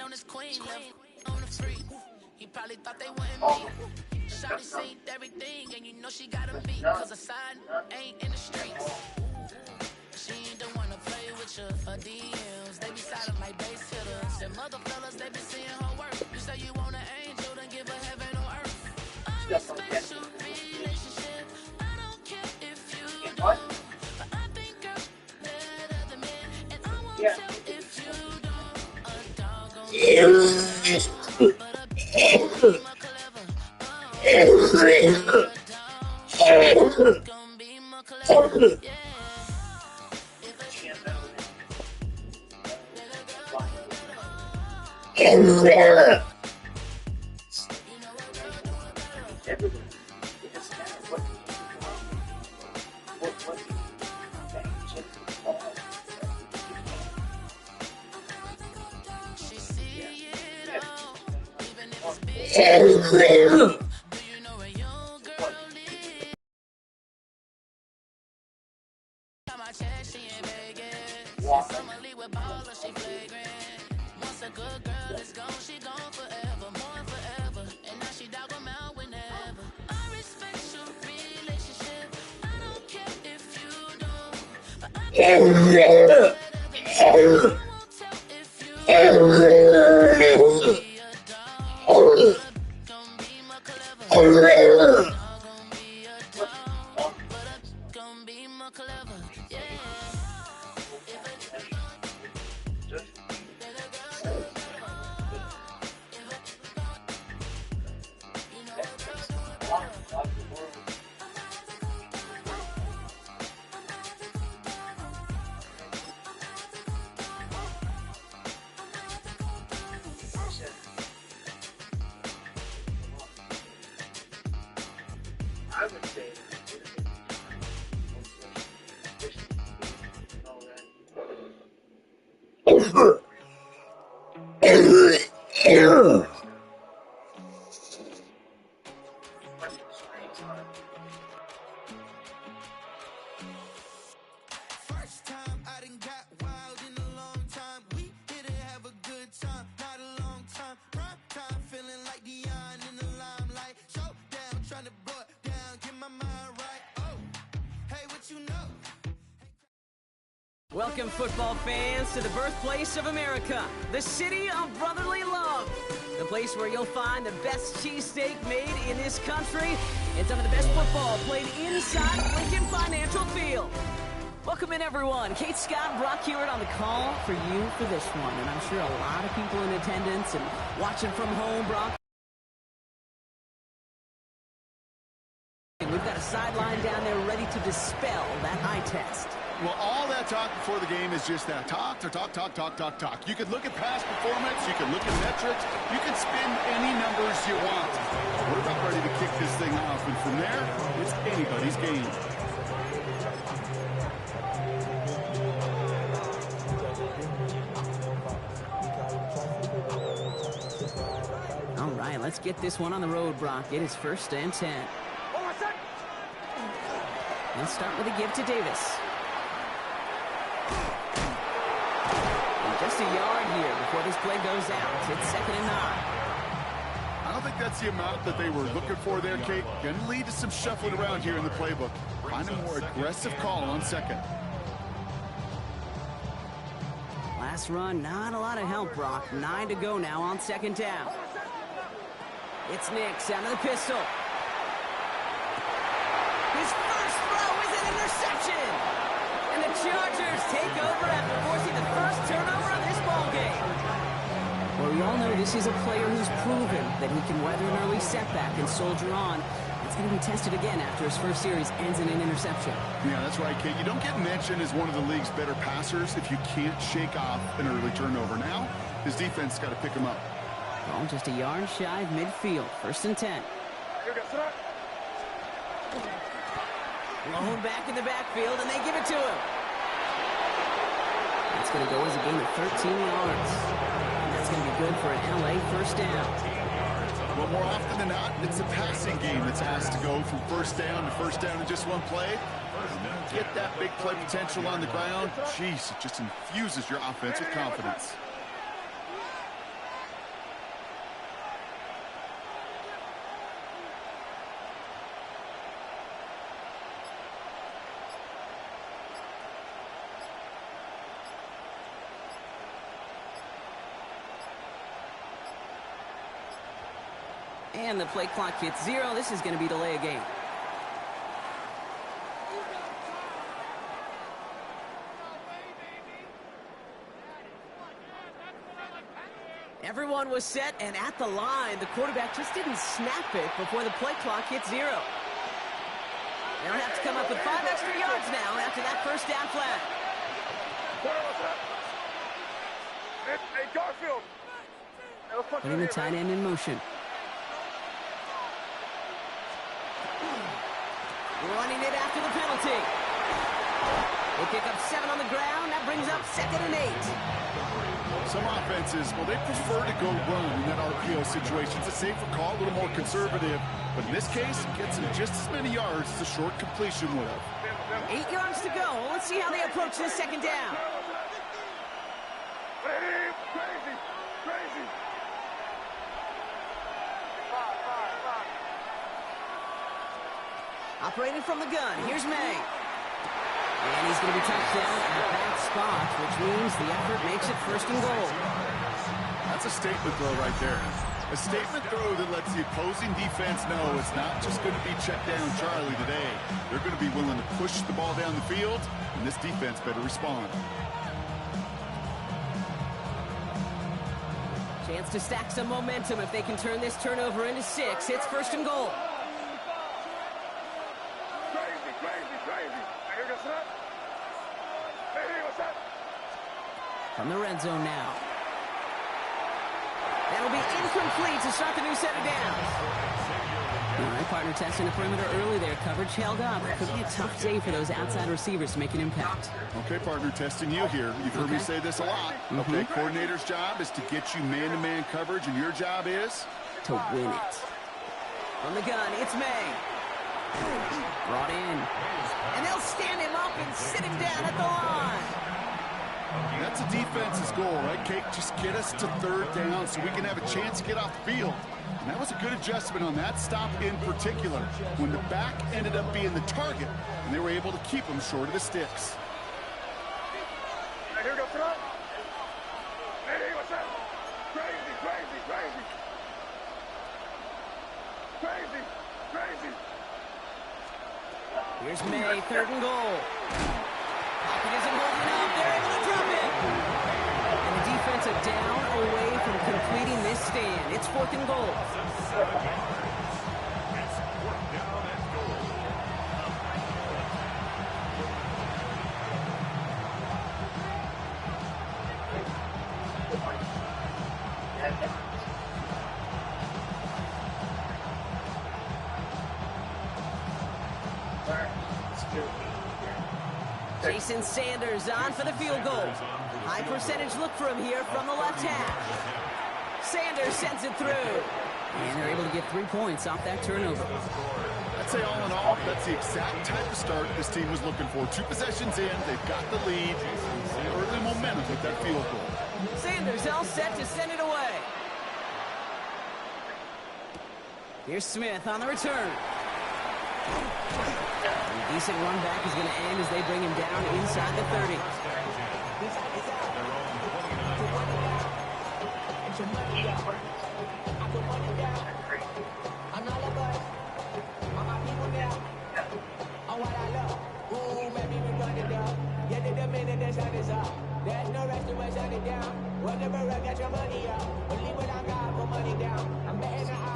On his queen, on the free. He probably thought they wouldn't meet. Shawty seen everything, and you know she got a beat. Cause her side ain't in the streets. She ain't the one to play with you. Her DMs, they be silent like bass hitters. Them other fellas, they be seeing her work. You say you want an angel, then give her heaven on earth. I respect your relationship. I don't care if you do. But I think girls let other men, and I won't tell if you don't. I would say first time I done got wild in a long time. We didn't have a good time, not a long time. Prime time, feeling like Dion in the limelight. Showdown, trying to blow it down, get my mind right. Oh, hey, what you know? Welcome, football fans, to the birthplace of America, the city of brotherly love. The place where you'll find the best cheesesteak made in this country and some of the best football played inside Lincoln Financial Field. Welcome in, everyone. Kate Scott, Brock Hewitt on the call for you for this one. And I'm sure a lot of people in attendance and watching from home, Brock. We've got a sideline down there ready to dispel that eye test. Well, all that talk before the game is just that. Talk. You can look at past performance. You can look at metrics. You can spin any numbers you want. We're about ready to kick this thing off. And from there, it's anybody's game. All right, let's get this one on the road, Brock. It is 1st and 10. Let's start with a give to Davis. And just a yard here before this play goes out. It's 2nd and 9. I don't think that's the amount that they were looking for there, Kate. Going to lead to some shuffling around here in the playbook. Find a more aggressive call on 2nd. Last run, not a lot of help, Brock. 9 to go now on 2nd down. It's Nix out of the pistol. His first throw is an interception. And the Chargers take over after forcing the first turnover of this ballgame. Well, we all know this is a player who's proven that he can weather an early setback and soldier on. It's going to be tested again after his first series ends in an interception. Yeah, that's right, Kate. You don't get mentioned as one of the league's better passers if you can't shake off an early turnover. Now, his defense has got to pick him up. Well, just a yard shy of midfield. 1st and 10. Blown back in the backfield, and they give it to him. That's going to go as a gain of 13 yards. And that's going to be good for an LA first down. Well, more often than not, it's a passing game that's asked to go from first down in just one play. Get that big play potential on the ground. Jeez, it just infuses your offense with confidence. And the play clock hits 0. This is going to be delay a game. Everyone was set and at the line. The quarterback just didn't snap it before the play clock hit 0. They'll have to come up with 5 extra yards now after that first down flag. Hey, Garfield. Putting the tight end in motion. Running it after the penalty. They pick up 7 on the ground. That brings up 2nd and 8. Some offenses, well, they prefer to go run in that RPO situation. It's a safer call, a little more conservative. But in this case, it gets them just as many yards as a short completion would have. 8 yards to go. Let's see how they approach this 2nd down. Crazy. Operating from the gun, here's May. And he's going to be touched down at that spot, which means the effort makes it 1st and goal. That's a statement throw right there. A statement throw that lets the opposing defense know it's not just going to be check down Charlie today. They're going to be willing to push the ball down the field, and this defense better respond. Chance to stack some momentum if they can turn this turnover into 6. It's 1st and goal. From the red zone now. That'll be incomplete to start the new set of downs. All right, partner testing the perimeter early there. Coverage held up. It could be a tough day for those outside receivers to make an impact. Okay, partner, testing you here. You've heard me say this a lot. Okay, coordinator's job is to get you man-to-man coverage, and your job is? To win it. From the gun, it's May. Brought in. And they'll stand him up and sit him down at the line. That's a defense's goal, right, Kate? Just get us to 3rd down so we can have a chance to get off the field. And that was a good adjustment on that stop in particular, when the back ended up being the target, and they were able to keep him short of the sticks. Here we go, front. Hey, what's up? Crazy. Here's May, 3rd and goal. Pocket isn't holding up. They're able to drop it. And the defense are down away from completing this stand. It's 4th and goal. Jason Sanders on for the field goal. High percentage look for him here from the left hash. Sanders sends it through. And they're able to get 3 points off that turnover. I'd say all in all, that's the exact type of start this team was looking for. 2 possessions in, they've got the lead. Early momentum with that field goal. Sanders all set to send it away. Here's Smith on the return. A decent run back is going to end as they bring him down inside the 30.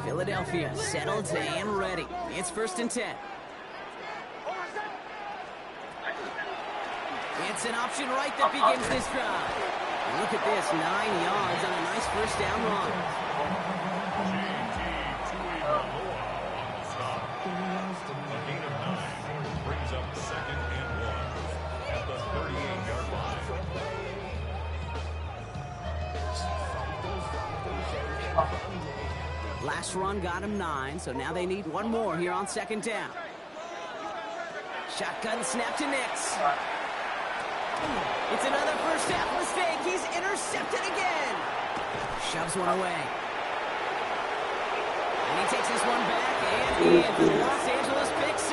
Philadelphia settled and ready. It's 1st and 10. It's an option right that begins this drive. And look at this, 9 yards on a nice first down run. brings up 2nd and 1 at the 38-yard line. Last run got him 9, so now they need one more here on 2nd down. Shotgun snap to Nix. It's another first half mistake. He's intercepted again. Shoves one away. And he takes this one back and in for the Los Angeles pick 6.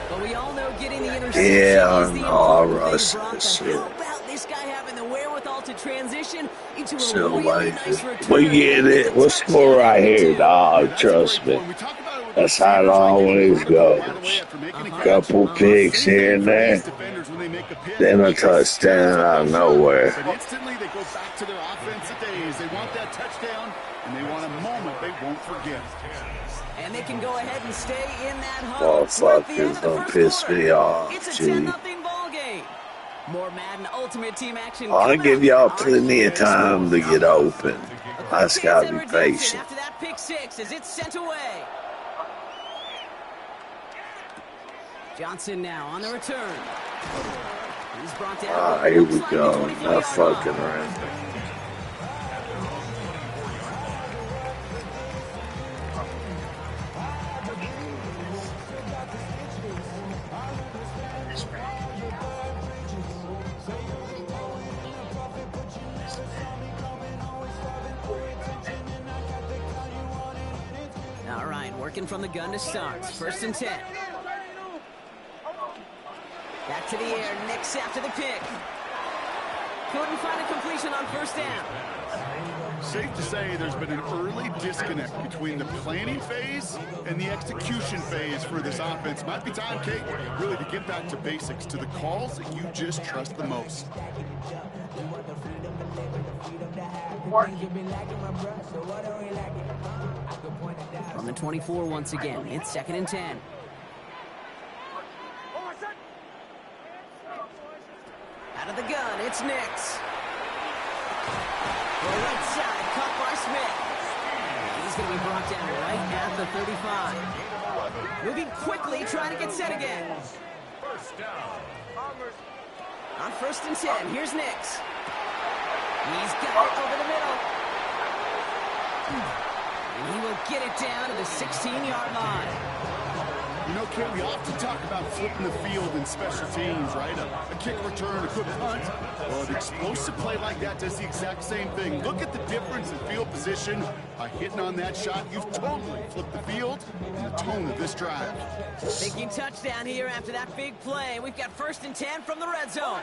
But we all know getting the interception is the important thing, Brock. How about this guy having the wherewithal to transition into a really nice return? We get it. We'll score right here, dog. Trust me. That's how it always goes. Couple picks here and there, then a touchdown out of nowhere. But instantly they go back to their offensive days. They want that touchdown, and they want a moment they won't forget. And they can go ahead and stay in that Oh, huddle. fuck, this don't piss me off, It's a gee. 10-0 ball game. More Madden Ultimate Team action. I'll give y'all plenty of time to get open. I just gotta be patient. After that pick 6 as it's sent away. Johnson now on the return. He's brought down. Ah, here we go. Not fucking right. All right, working from the gun to start. 1st and 10. Back to the air, Nix after the pick. Couldn't find a completion on 1st down. Safe to say there's been an early disconnect between the planning phase and the execution phase for this offense. Might be time, Kate, really to get back to basics, to the calls that you just trust the most. From the 24 once again, it's 2nd and 10. Out of the gun, it's Nix. The right side, caught by Smith. He's going to be brought down right at the 35. Moving quickly, trying to get set again. On 1st and 10, here's Nix. He's got it over the middle. And he will get it down to the 16-yard line. You know, Kate, we often talk about flipping the field in special teams, right? A kick return, a quick punt. Well, an explosive play like that does the exact same thing. Look at the difference in field position. By hitting on that shot, you've totally flipped the field and the tone of this drive. Thinking touchdown here after that big play. We've got 1st and 10 from the red zone.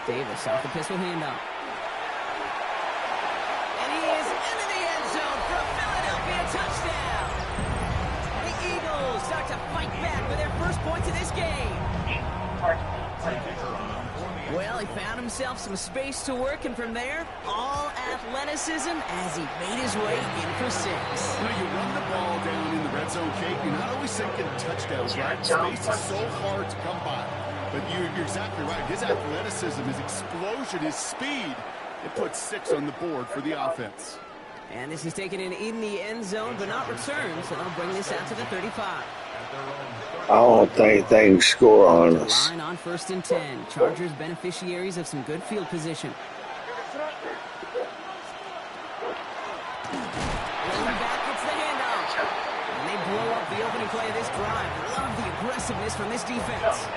Davis off the pistol handoff. And he is into the end zone for a Philadelphia touchdown. The Eagles start to fight back for their first points of this game. Well, he found himself some space to work, and from there, all athleticism as he made his way in for 6. You know, you run the ball down in the red zone, Kate, you're not always thinking touchdowns, right? Space is so hard to come by. But you're exactly right. His athleticism, his explosion, his speed, it puts 6 on the board for the offense. And this is taken in the end zone, but not returned, so they'll bring this out to the 35. I don't think they can score on us. Line on 1st and 10. Chargers beneficiaries of some good field position. Rolling back, it's the handoff. And they blow up the opening play of this drive. Love the aggressiveness from this defense.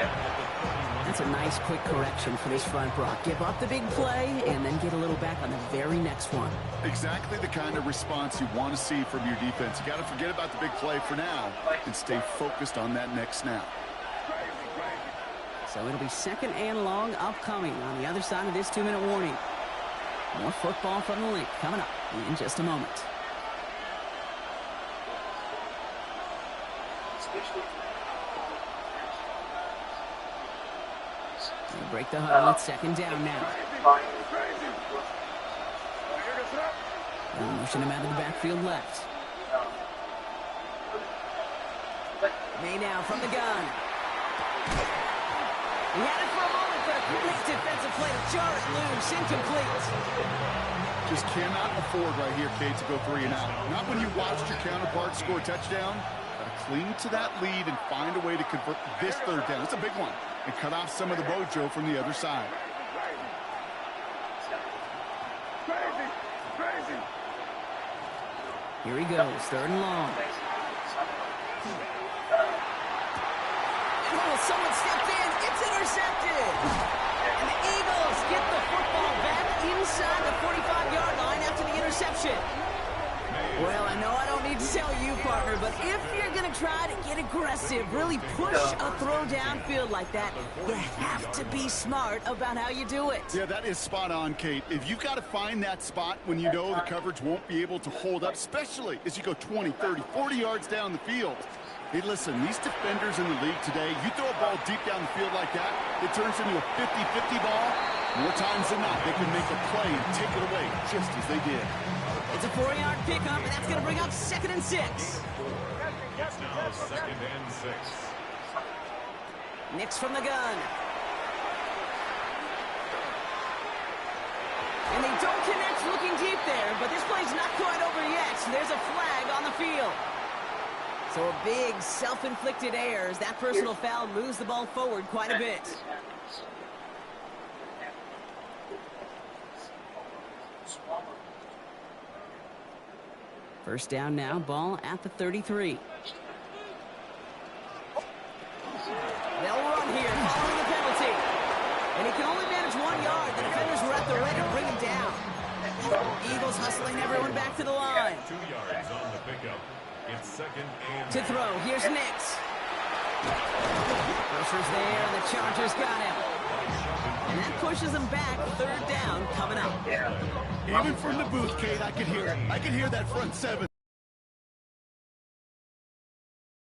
That's a nice quick correction for this front, Brock. Give up the big play and then get a little back on the very next one. Exactly the kind of response you want to see from your defense. You got to forget about the big play for now and stay focused on that next snap. So it'll be 2nd and long upcoming on the other side of this 2-minute warning. More football from the link coming up in just a moment. They break the huddle. It's 2nd down now. And motion him out of the backfield left. May now from the gun. He had it for a moment, but a quick defensive play to jar it loose. Incomplete. Just cannot afford right here, Kate, to go 3 and out. Not when you watched your counterpart score a touchdown. Got to cling to that lead and find a way to convert this 3rd down. It's a big one. And cut off some of the mojo from the other side. Here he goes, 3rd and long. Oh, someone stepped in. It's intercepted. And the Eagles get the football back inside the 45-yard line after the interception. Well, I know I don't need to tell you, partner, but if you're going to try to get aggressive, really push a throw downfield like that, you have to be smart about how you do it. Yeah, that is spot on, Kate. If you've got to find that spot when you know the coverage won't be able to hold up, especially as you go 20, 30, 40 yards down the field. Hey, listen, these defenders in the league today, you throw a ball deep down the field like that, it turns into a 50-50 ball. More times than not, they can make a play and take it away just as they did. It's a 4-yard pickup, and that's going to bring up 2nd and 6. It's now 2nd and 6. Nix from the gun. And they don't connect looking deep there, but this play's not quite over yet. There's a flag on the field. So a big self-inflicted error as that personal foul moves the ball forward quite a bit. First down now, ball at the 33. They'll run here following the penalty. And he can only manage 1 yard. The defenders were at the ready to bring him down. Eagles hustling everyone back to the line. 2 yards on the pickup. It's 2nd and To throw, here's Nix. Pressure's there, and the Chargers got him. And that pushes them back, 3rd down coming up. Even from the booth, Kate, I could hear it. I could hear that front 7.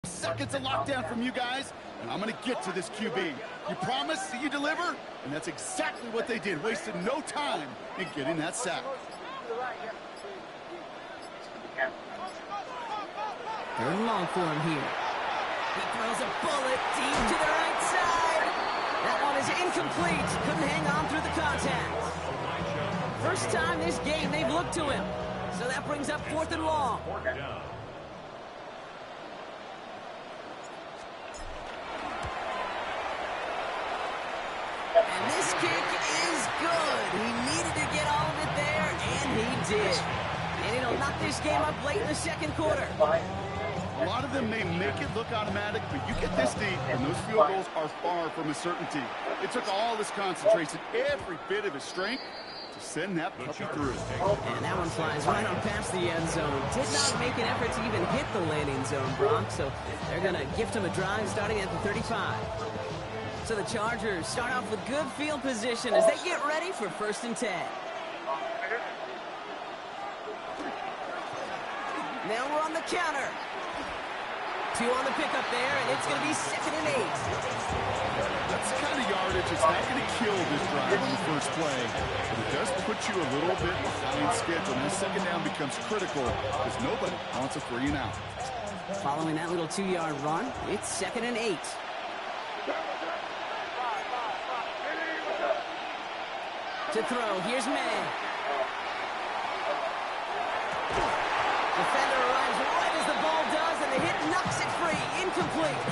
Seconds of lockdown from you guys, and I'm going to get to this QB. You promise that you deliver, and that's exactly what they did. Wasted no time in getting that sack. 3rd and long for him here. He throws a bullet deep to the right side. That one is incomplete. Couldn't hang on through the contact. First time this game they've looked to him. So that brings up 4th and long. And this kick is good. He needed to get all of it there, and he did. And it'll knock this game up late in the 2nd quarter. A lot of them may make it look automatic, but you get this deep, and those field goals are far from a certainty. It took all his concentration, every bit of his strength, to send that puppy through. And that one flies right on past the end zone. Did not make an effort to even hit the landing zone, Brock, so they're going to gift him a drive starting at the 35. So the Chargers start off with good field position as they get ready for 1st and 10. Now we're on the counter. 2 on the pickup there, and it's going to be 2nd and 8. That's the kind of yardage that's not going to kill this drive on the first play, but it does put you a little bit behind schedule. And that 2nd down becomes critical because nobody wants a 3 and out. Following that little 2-yard run, it's 2nd and 8. To throw, here's May. Defender arrives right as the ball does, and the hit knocks it free. Incomplete.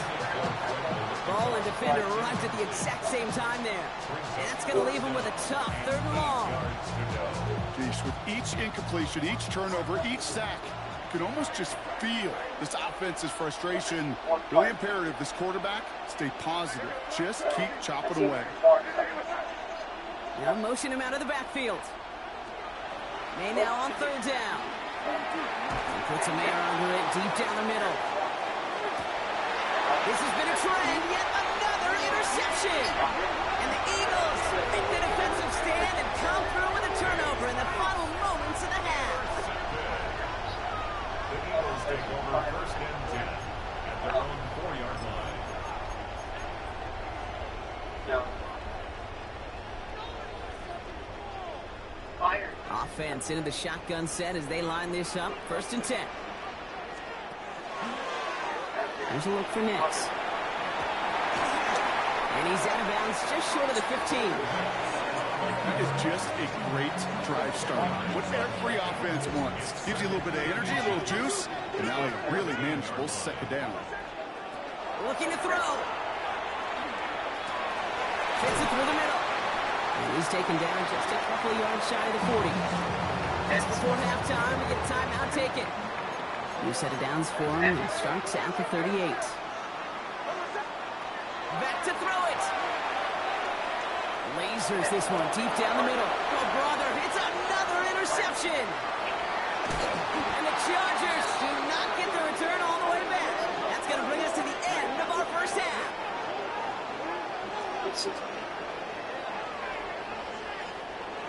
Ball and defender arrived at the exact same time there. And that's going to leave him with a tough 3rd and long. Geez, with each incompletion, each turnover, each sack, you can almost just feel this offense's frustration. Really imperative, this quarterback, stay positive. Just keep chopping away. Now motion him out of the backfield. May now on 3rd down. He puts a man under it deep down the middle. This has been a trend, yet another interception. And the Eagles make the defensive stand and come through with a turnover in the final moments of the half. The Eagles take over 1st and 10 at their own 4-yard line. Offense into the shotgun set as they line this up. 1st and 10. Here's a look for Nix. And he's out of bounds just short of the 15. That is just a great drive start. What every offense wants. Gives you a little bit of energy, a little juice, and now a really manageable second down. Looking to throw. Fits it through the middle. And he's taken down just a couple of yards shy of the 40. Just before halftime, we get a timeout taken. New set of downs for him, and starts at the 38. Back to throw it. Lasers this one deep down the middle. Oh, brother, it's another interception. And the Chargers do not get the return all the way back. That's going to bring us to the end of our first half.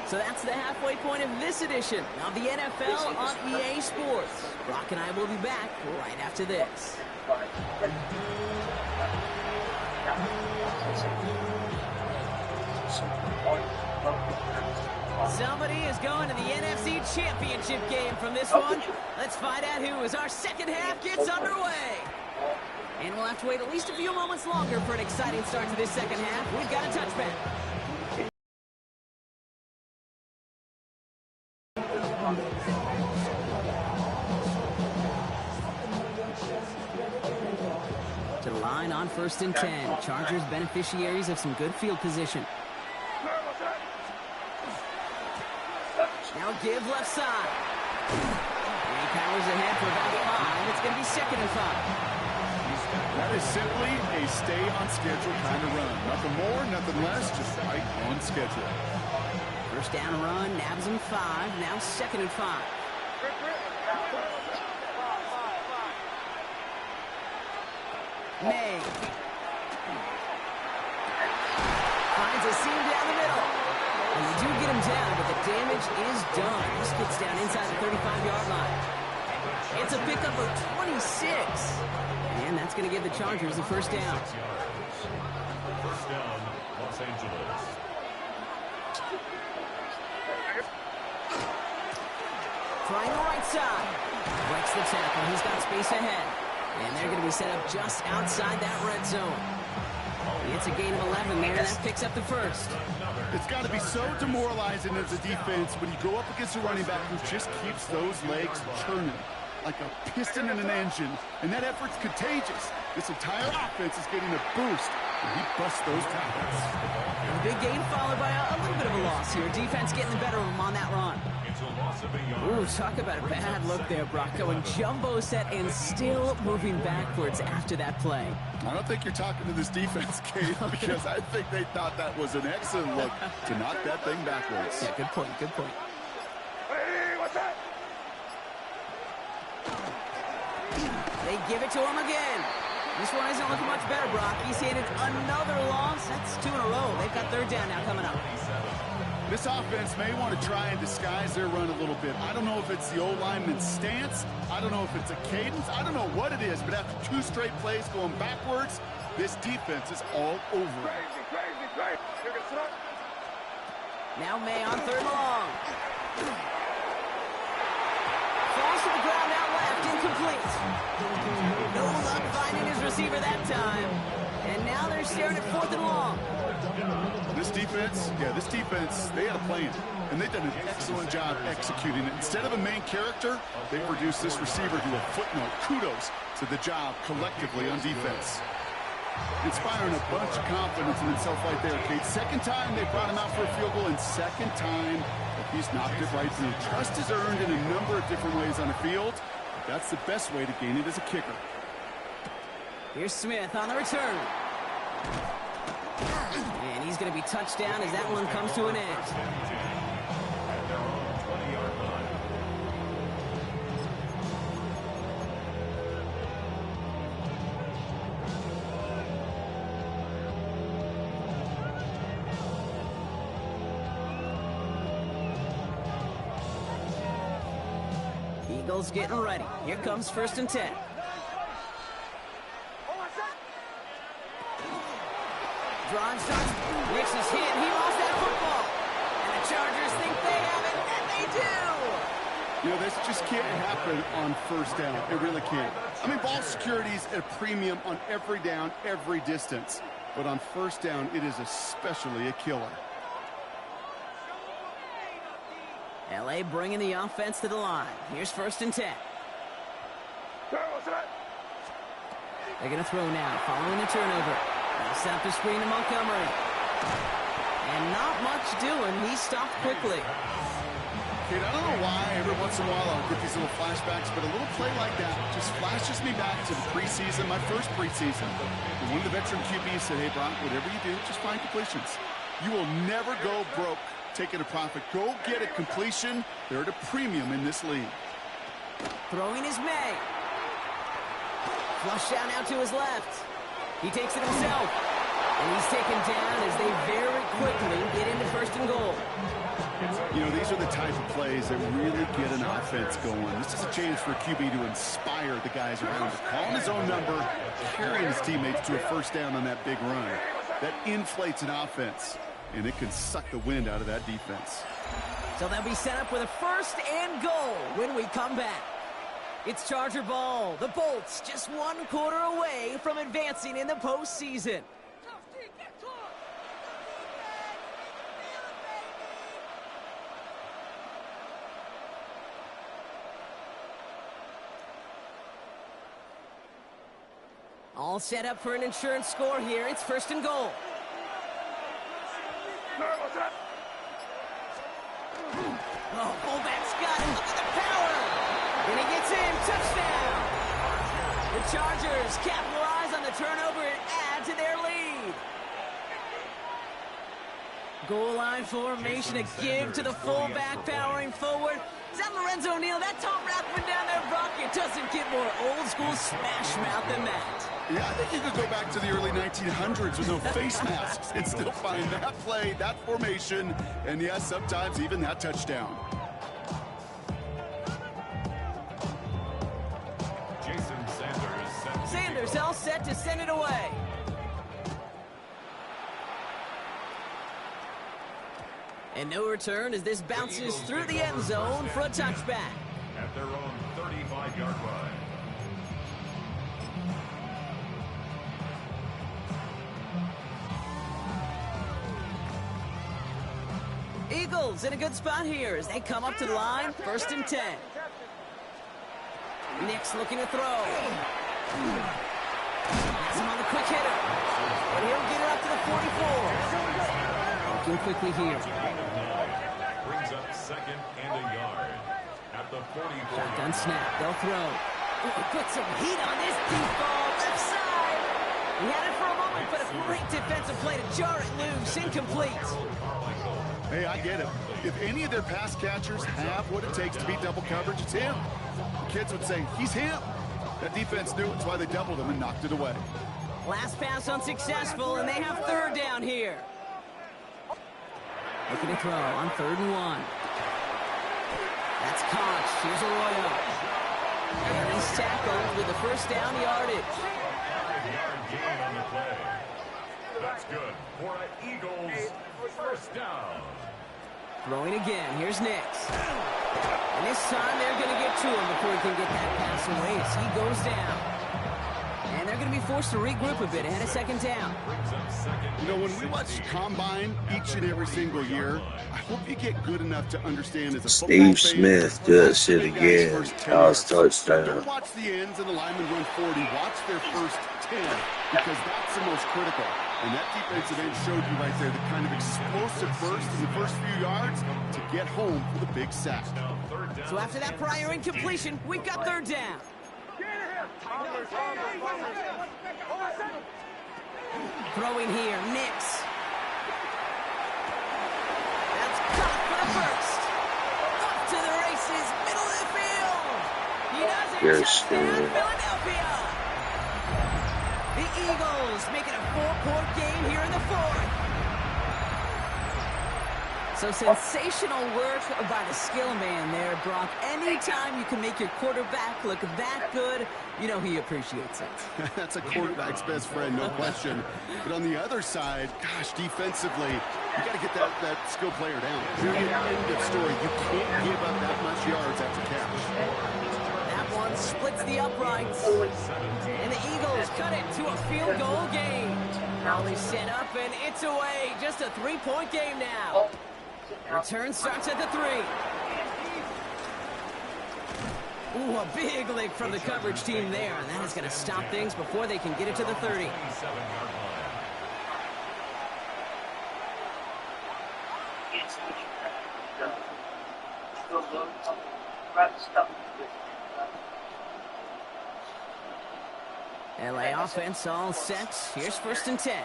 So that's the halfway point of this edition of the NFL on EA Sports. Brock and I will be back right after this. Somebody is going to the NFC Championship game from this one. Let's find out who as our second half gets underway. And we'll have to wait at least a few moments longer for an exciting start to this second half. We've got a touchback. To the line on 1st and 10. Chargers beneficiaries of some good field position. Now give left side. And he powers ahead for about 5. It's going to be 2nd and 5. That is simply a stay on schedule kind of run. Nothing more, nothing less, just right on schedule. First down run, nabs him 5. Now 2nd and 5. May finds a seam down the middle. And they do get him down, but the damage is done. This gets down inside the 35-yard line. It's a pickup of 26. And that's going to give the Chargers the first down. First down, Los Angeles. Trying the right side. Breaks the tackle. He's got space ahead. And they're going to be set up just outside that red zone. It's a gain of 11 there. That picks up the first. It's got to be so demoralizing as a defense when you go up against a running back who just keeps those legs churning like a piston in an engine, and that effort's contagious. This entire offense is getting a boost, and he busts those tackles. A big gain followed by a little bit of a loss here. Defense getting the better of him on that run. Ooh, talk about a bad look there, Brock. Going jumbo set and still moving backwards after that play. I don't think you're talking to this defense, Kate, because I think they thought that was an excellent look to knock that thing backwards. Yeah, good point, good point. Hey, what's that? They give it to him again. This one isn't looking much better, Brock. He's handed another loss. That's 2 in a row. They've got 3rd down now coming up. This offense may want to try and disguise their run a little bit. I don't know if it's the old lineman's stance. I don't know if it's a cadence. I don't know what it is, but after 2 straight plays going backwards, this defense is all over it. Crazy. Now May on 3rd and long. Falls to the ground out left, incomplete. No luck finding his receiver that time. And now they're staring at 4th and long. This defense, they had a plan, and they've done an excellent job executing it. Instead of a main character, they produced this receiver to a footnote. Kudos to the job collectively on defense. Inspiring a bunch of confidence in himself right there, Kate. 2nd time they brought him out for a field goal, and 2nd time he's knocked it right through. Trust is earned in a number of different ways on the field. That's the best way to gain it as a kicker. Here's Smith on the return. And he's going to be touched down as that one comes to an end. Eagles getting ready. Here comes 1st and 10. Drive starts. Ricks is hit. He lost that football. And the Chargers think they have it, and they do. You know, this just can't happen on 1st down. It really can't. I mean, ball security's at a premium on every down, every distance. But on 1st down, it is especially a killer. LA bringing the offense to the line. Here's 1st and 10. They're going to throw now, following the turnover. They'll set up the screen to Montgomery. And not much doing. He stopped quickly. Kid, I don't know why every once in a while I'll get these little flashbacks, but a little play like that just flashes me back to the preseason, my first preseason. And one of the veteran QBs said, hey, Brock, whatever you do, just find completions. You will never go broke taking a profit. Go get a completion. They're at a premium in this league. Throwing is May. Flush down out to his left. He takes it himself. And he's taken down as they very quickly get into 1st and goal. You know, these are the type of plays that really get an offense going. This is a chance for a QB to inspire the guys around him. Calling his own number, carrying his teammates to a 1st down on that big run. That inflates an offense, and it can suck the wind out of that defense. So they'll be set up with a 1st and goal when we come back. It's Charger ball. The Bolts just 1 quarter away from advancing in the postseason. All set up for an insurance score here. It's 1st and goal. Oh, fullback's got him. Look at the power. And he gets in. Touchdown. The Chargers capitalize on the turnover and add to their lead. Goal line formation, a give to the fullback powering forward. Is that Lorenzo Neal? That Tom Rathman down there, Brock? It doesn't get more old school smash mouth than that. Yeah, I think you could go back to the early 1900s with no face masks and still find that play, that formation, and yes, sometimes even that touchdown. Sanders all set to send it away. And no return as this bounces through the end zone for a touchback. At their own 35-yard line. Eagles in a good spot here as they come up to the line. 1st and 10. Nick's looking to throw. That's him on the quick hitter. But he'll get it up to the 44. Looking quickly here. Brings up 2nd and a yard. At the 44. Shotgun snap. They'll throw. Ooh, put some heat on this deep ball. Left side. He had it for a moment, but a great defensive play to jar it loose. Incomplete. Hey, I get it. If any of their pass catchers have what it takes to beat double coverage, it's him. The kids would say, he's him. That defense knew it's why they doubled him and knocked it away. Last pass unsuccessful, and they have 3rd down here. Looking to throw on 3rd and 1. That's Koch. Here's Arroyo. And he's tackled with the 1st down yardage. 5-yard gain on the play. That's good for an Eagles 1st down. Throwing again. Here's Nix. And this time they're going to get to him before he can get that pass away as he goes down. And they're going to be forced to regroup a bit ahead of 2nd down. You know, when we watch Combine each and every single year, I hope you get good enough to understand as a Steve Smith does it again. Toss touchdown. Don't watch the ends and the linemen run 40. Watch their first 10 because that's the most critical. And that defensive end showed you right there the kind of explosive burst in the first few yards to get home for the big sack. So after that prior incompletion, we've got 3rd down. Throwing here, Nix. That's caught for the 1st. Up to the races, middle of the field. He does it. Touchdown, Philadelphia. The Eagles make it a 4-point game here in the 4th. So sensational work by the skill man there, Brock. Anytime you can make your quarterback look that good, you know he appreciates it. That's a quarterback's best friend, no question. But on the other side, gosh, defensively, you got to get that skill player down. Period. End of story. You can't give up that much yards after catch. That one splits the uprights. And the Eagles cut it to a field goal game. Early set up, and it's away. Just a 3-point game now. Return starts at the 3. Ooh, a big lick from the coverage team there, and that is going to stop things before they can get it to the 30. 7-yard line. LA offense all set. Here's 1st and 10.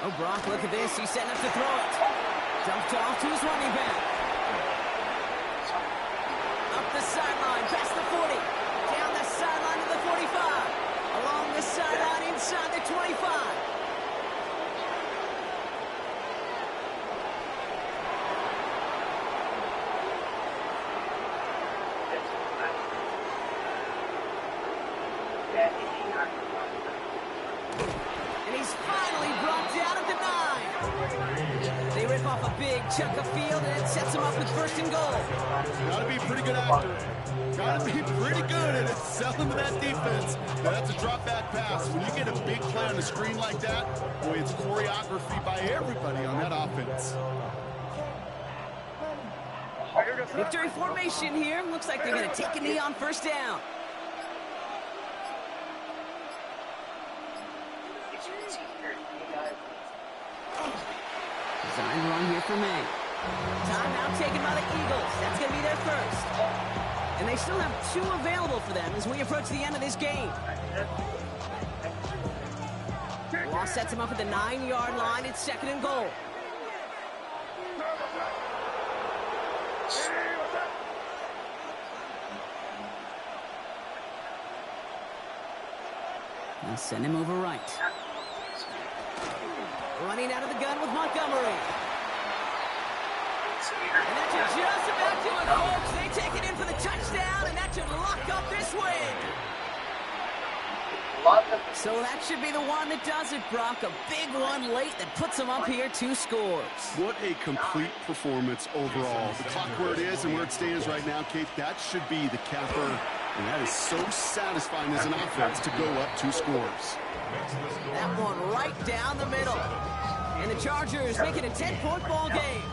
Oh, Brock, look at this. He's setting up to throw it. Dumped off to his running back. Up the sideline, past the 40. Down the sideline to the 45. Along the sideline, inside the 25. And he's finally brought down at the 9. They rip off a big chunk of field, and it sets them up with 1st and goal. Gotta be a pretty good actor. Gotta be pretty good at selling to that defense. Now, that's a drop back pass. When you get a big play on the screen like that, boy, it's choreography by everybody on that offense. Victory formation here. Looks like they're going to take a knee on 1st down. Design run here for May. Timeout taken by the Eagles. That's going to be their 1st. And they still have 2 available for them as we approach the end of this game. Law sets him up at the 9-yard line. It's 2nd and goal. They'll send him over right. Running out of the gun with Montgomery. And that's just about to it, folks. They take it in for the touchdown, and that should lock up this win. So that should be the one that does it, Brock. A big one late that puts them up here 2 scores. What a complete performance overall. The clock where it is and where it stands right now, Kate, that should be the capper. And that is so satisfying as an offense to go up 2 scores. That one right down the middle. And the Chargers make it a 10-point ball game.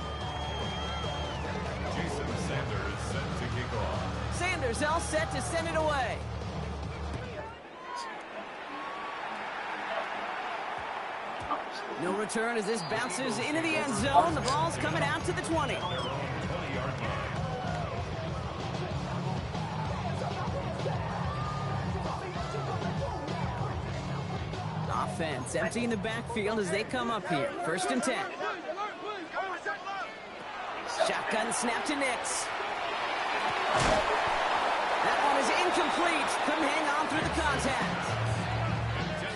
Sanders set to kick off. Sanders all set to send it away. No return as this bounces into the end zone. The ball's coming out to the 20. Offense emptying the backfield as they come up here. 1st and 10. Shotgun snap to Nix. That one is incomplete. Couldn't hang on through the contact.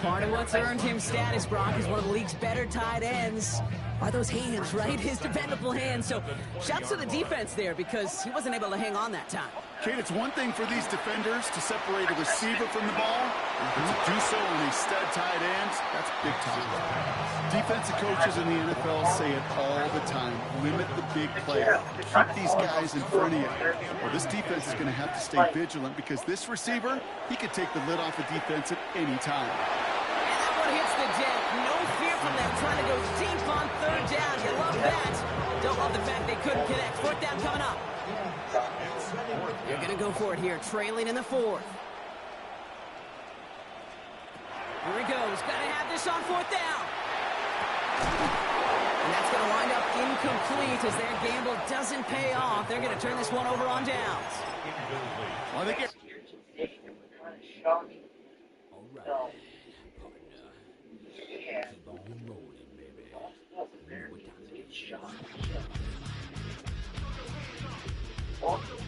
Part of what's earned him status, Brock, is one of the league's better tight ends. Are those hands, right? His dependable hands. So shouts to the defense there because he wasn't able to hang on that time. Kate, it's one thing for these defenders to separate a receiver from the ball, but to do so when they stud tight ends, that's big time. Defensive coaches in the NFL say it all the time. Limit the big play. Keep these guys in front of you. Well, this defense is going to have to stay vigilant because this receiver, he could take the lid off the defense at any time. And that one hits the deck. No fear from them trying to go deep on 3rd down. You love that. Don't love the fact they couldn't connect. 4th down coming up. They're going to go for it here, trailing in the 4th. Here he goes. Got to have this on 4th down. And that's going to wind up incomplete as their gamble doesn't pay off. They're going to turn this one over on downs. Well, they get... All right.